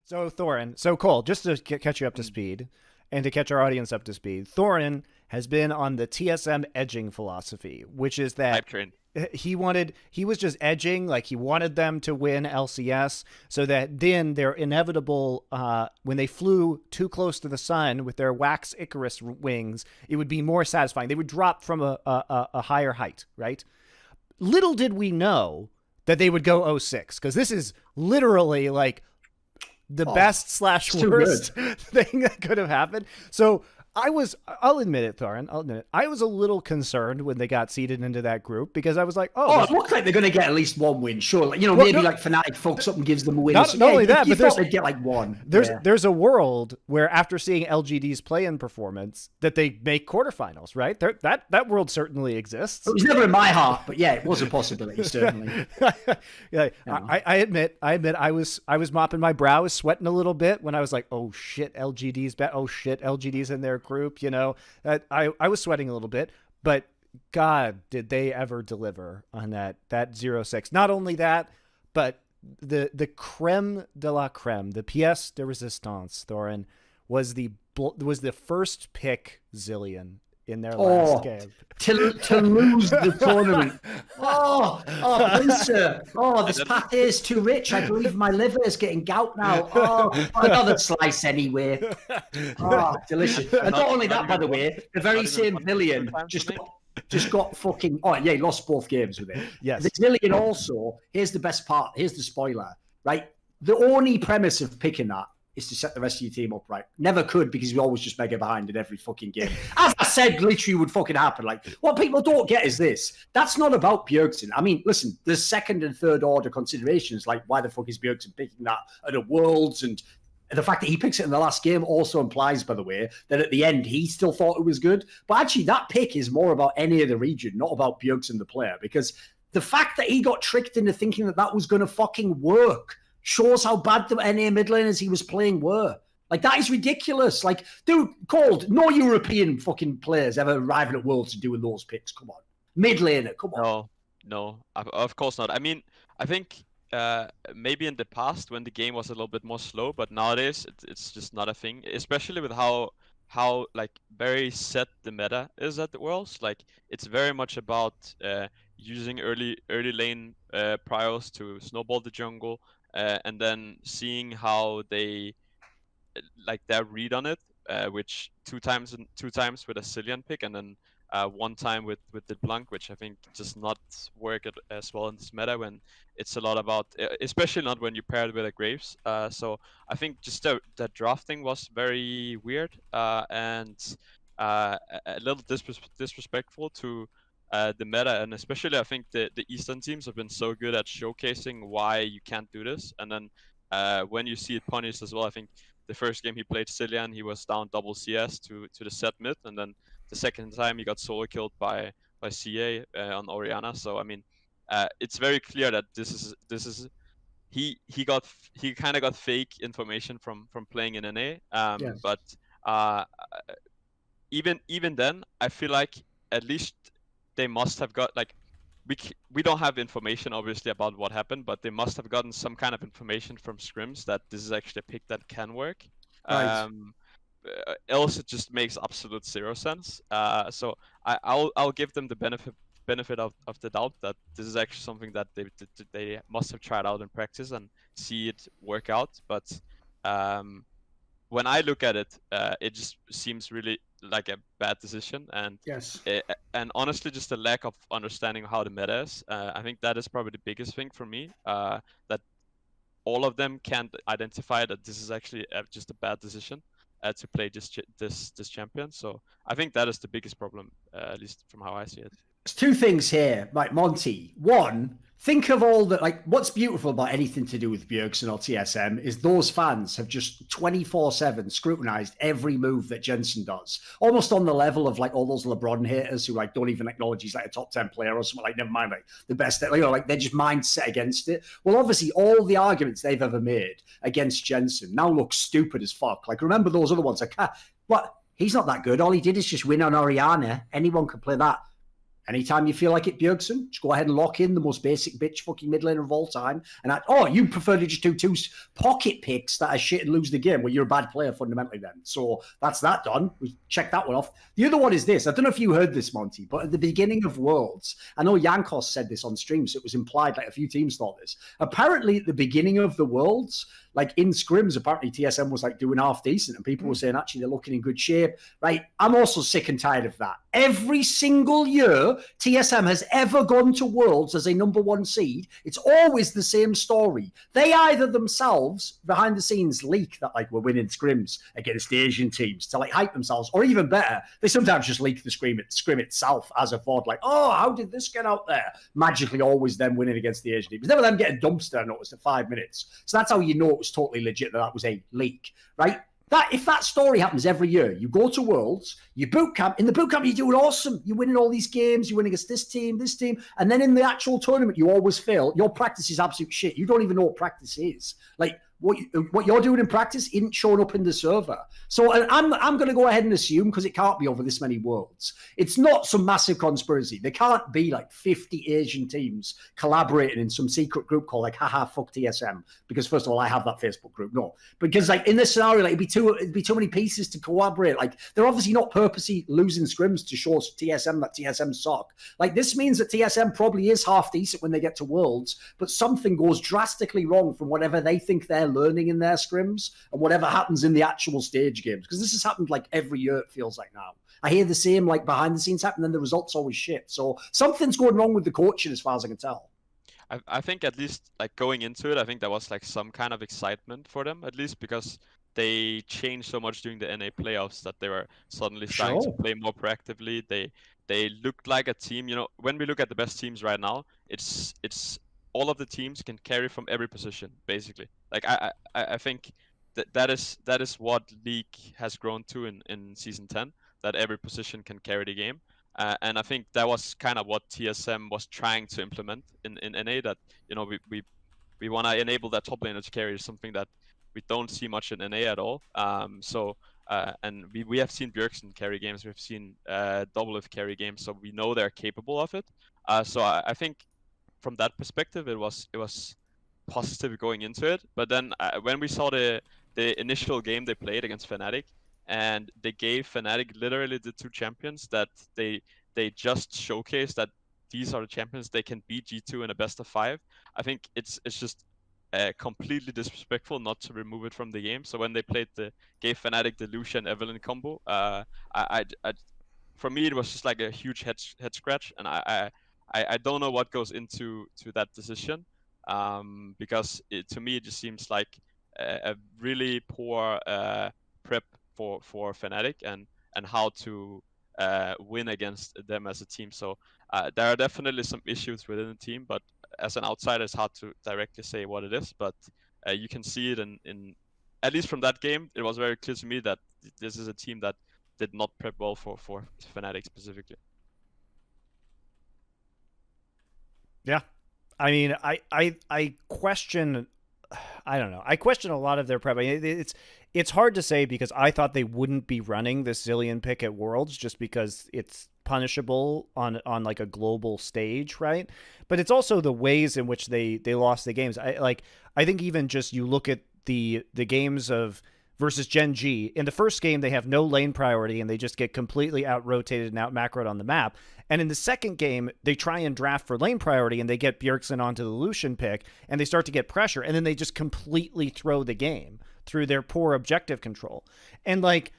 So Thorin, so Cole, just to catch you up to speed and to catch our audience up to speed, Thorin has been on the TSM edging philosophy, which is that Hype train. he was just edging, like he wanted them to win LCS so that then their inevitable, when they flew too close to the sun with their wax Icarus wings, it would be more satisfying. They would drop from a higher height, right? Little did we know that they would go 0-6, because this is literally like the best slash worst thing that could have happened. So I'll admit it, Thorin, I was a little concerned when they got seeded into that group, because I was like, it looks like they're going to get at least one win, surely. You know, maybe like Fnatic fucks up and gives them a win. Not only that, but they'd get like one. There's a world where after seeing LGD's play-in performance that they make quarterfinals, right? That world certainly exists. It was never in my heart, but yeah, it was a possibility, certainly. Yeah, I admit I was mopping my brow, I was sweating a little bit when I was like, oh shit, LGD's in their group, you know. I was sweating a little bit, but God, did they ever deliver on that 0-6. Not only that, but the creme de la creme, the pièce de résistance, Thorin, was the first pick Zilean in their last game. To lose the tournament. This pate is too rich. I believe my liver is getting gout now. Another slice anyway. Delicious. And not only that, by the way, the very same Zilean just got fucking... Oh, yeah, he lost both games with it. Yes. The Zilean also, here's the best part, here's the spoiler, right? The only premise of picking that is to set the rest of your team up right. Never could, because you always just mega behind in every fucking game. As I said, literally would fucking happen. Like, what people don't get is this. That's not about Pederson. I mean, listen, there's second and third order considerations, like why the fuck is Pederson picking that at the Worlds, and the fact that he picks it in the last game also implies, by the way, that at the end he still thought it was good. But actually, that pick is more about any of the region, not about Pederson the player, because the fact that he got tricked into thinking that was going to fucking work shows how bad the NA mid laners he was playing were. Like, that is ridiculous. Like, dude, Cold, no European fucking players ever arriving at Worlds and doing those picks. Come on. Mid laner, come on. No, of course not. I mean, I think maybe in the past when the game was a little bit more slow, but nowadays it's just not a thing, especially with how like very set the meta is at the Worlds. Like, it's very much about using early lane priors to snowball the jungle, and then seeing how they like their read on it, which two times with a Cillian pick, and then one time with the Blanc, which I think does not work as well in this meta when it's a lot about, especially not when you pair it with a Graves. So I think just the drafting was very weird, and a little disrespectful to the meta, and especially I think the Eastern teams have been so good at showcasing why you can't do this, and then when you see it punished as well. I think the first game he played Cillian, he was down double CS to the set mid, and then the second time he got solo killed by CA on Orianna. So I mean, it's very clear that this is he kind of got fake information from playing in NA. Yes. But even then, I feel like at least they must have got, like, we don't have information obviously about what happened, but they must have gotten some kind of information from scrims that this is actually a pick that can work. Right. Else it just makes absolute zero sense. So I'll give them the benefit of the doubt that this is actually something that they must have tried out in practice and see it work out. But when I look at it, it just seems really like a bad decision, and Yes. And honestly, just a lack of understanding how the meta is. I think that is probably the biggest thing for me. That all of them can't identify that this is actually just a bad decision to play this champion. So I think that is the biggest problem, at least from how I see it. There's two things here, like Monty. One, think of all that, like, what's beautiful about anything to do with Pederson or TSM is those fans have just 24/7 scrutinized every move that Jensen does, almost on the level of like all those LeBron haters who like don't even acknowledge he's like a top 10 player or something. Like, never mind, like the best, you know, like they're just mindset against it. Well, obviously all the arguments they've ever made against Jensen now look stupid as fuck. Like, remember those other ones? Like, what? He's not that good. All he did is just win on Orianna. Anyone can play that. Anytime you feel like it, Bjergsen, just go ahead and lock in the most basic bitch fucking mid laner of all time. And you prefer to just do 2 pocket picks that are shit and lose the game. Well, you're a bad player fundamentally then. So that's that done. We checked that one off. The other one is this. I don't know if you heard this, Monty, but at the beginning of Worlds, I know Yankos said this on stream, so it was implied like a few teams thought this. Apparently at the beginning of the Worlds, like in scrims, apparently TSM was like doing half decent and people were saying actually they're looking in good shape, right? I'm also sick and tired of that. Every single year TSM has ever gone to Worlds as a number 1 seed, it's always the same story. They either themselves, behind the scenes, leak that like we're winning scrims against the Asian teams to like hype themselves, or even better, they sometimes just leak the scrim itself as a VOD, like, oh, how did this get out there? Magically always them winning against the Asian teams. It's never them getting dumpster noticed at 5 minutes. So that's how you know it was totally legit that was a leak, right? That if that story happens every year, you go to Worlds, you boot camp. In the boot camp, you're doing awesome. You're winning all these games. You're winning against this team, and then in the actual tournament, you always fail. Your practice is absolute shit. You don't even know what practice is. Like what you're doing in practice isn't showing up in the server. So I'm going to go ahead and assume, because it can't be over this many Worlds, it's not some massive conspiracy. There can't be like 50 Asian teams collaborating in some secret group called like haha fuck TSM, because first of all I have that Facebook group. No, because like in this scenario, like it'd be too many pieces to collaborate. Like they're obviously not purposely losing scrims to show TSM that TSM suck. Like this means that TSM probably is half decent when they get to Worlds, but something goes drastically wrong from whatever they think they're learning in their scrims and whatever happens in the actual stage games, because this has happened like every year, it feels like now. I hear the same like behind the scenes happen and the results always shit. So something's going wrong with the coaching as far as I can tell. I think at least like going into it, I think there was like some kind of excitement for them, at least because they changed so much during the NA playoffs that they were suddenly starting to play more proactively. They looked like a team. You know, when we look at the best teams right now, it's all of the teams can carry from every position, basically. Like I think that is what League has grown to in season 10, that every position can carry the game. And I think that was kind of what TSM was trying to implement in NA, that, you know, we want to enable that top laner to carry, something that we don't see much in NA at all. And we have seen Bjergsen carry games, we've seen Doublelift carry games, so we know they're capable of it. So I think from that perspective, it was positive going into it. But then when we saw the initial game they played against Fnatic, and they gave Fnatic literally the 2 champions that they just showcased that these are the champions they can beat G2 in a best of 5. I think it's just completely disrespectful not to remove it from the game. So when they gave Fnatic the Lucian Evelyn combo, for me it was just like a huge head scratch, and I don't know what goes into that decision, because to me it just seems like a really poor prep for Fnatic and how to win against them as a team. So there are definitely some issues within the team, but as an outsider it's hard to directly say what it is. But you can see it in at least from that game, it was very clear to me that this is a team that did not prep well for Fnatic specifically. Yeah, I mean, I question. I don't know. I question a lot of their prep. I mean, it's hard to say, because I thought they wouldn't be running this Zilean pick at Worlds just because it's punishable on like a global stage, right? But it's also the ways in which they lost the games. I think even just you look at the games of versus Gen G. In the first game, they have no lane priority and they just get completely out-rotated and out-macroed on the map. And in the second game, they try and draft for lane priority and they get Bjergsen onto the Lucian pick and they start to get pressure, and then they just completely throw the game through their poor objective control. And like,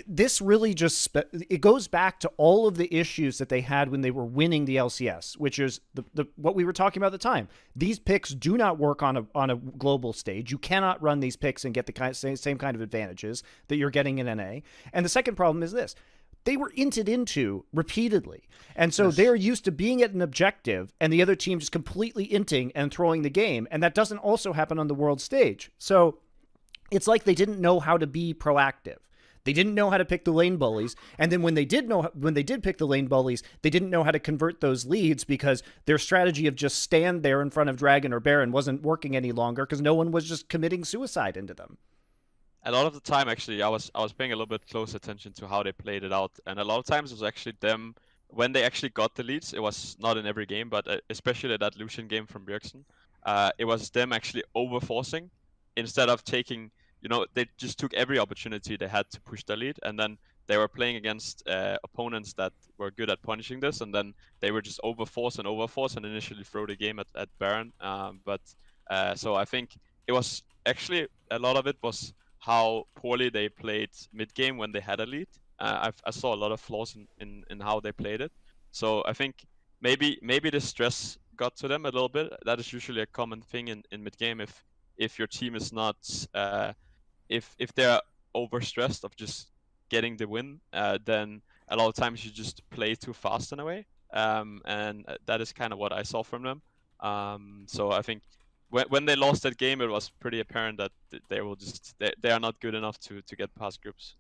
this really just it goes back to all of the issues that they had when they were winning the LCS, which is the what we were talking about at the time. These picks do not work on a global stage. You cannot run these picks and get the same kind of advantages that you're getting in NA. And the second problem is this: they were inted into repeatedly, and so they're used to being at an objective and the other team just completely inting and throwing the game, and that doesn't also happen on the world stage. So it's like they didn't know how to be proactive. They didn't know how to pick the lane bullies, and then when they did pick the lane bullies, they didn't know how to convert those leads, because their strategy of just stand there in front of Dragon or Baron wasn't working any longer, because no one was just committing suicide into them. A lot of the time, actually, I was paying a little bit close attention to how they played it out, and a lot of times it was actually them when they actually got the leads, it was not in every game, but especially that Lucian game from Bjergsen, it was them actually overforcing instead of taking, they just took every opportunity they had to push the lead, and then they were playing against opponents that were good at punishing this, and then they were just overforce and initially throw the game at Baron. So I think it was actually a lot of it was how poorly they played mid game when they had a lead. I saw a lot of flaws in how they played it. So I think maybe the stress got to them a little bit. That is usually a common thing in mid game if your team is not if they're overstressed of just getting the win, then a lot of times you just play too fast in a way. And that is kind of what I saw from them. So I think when they lost that game, it was pretty apparent that they will just they are not good enough to get past groups.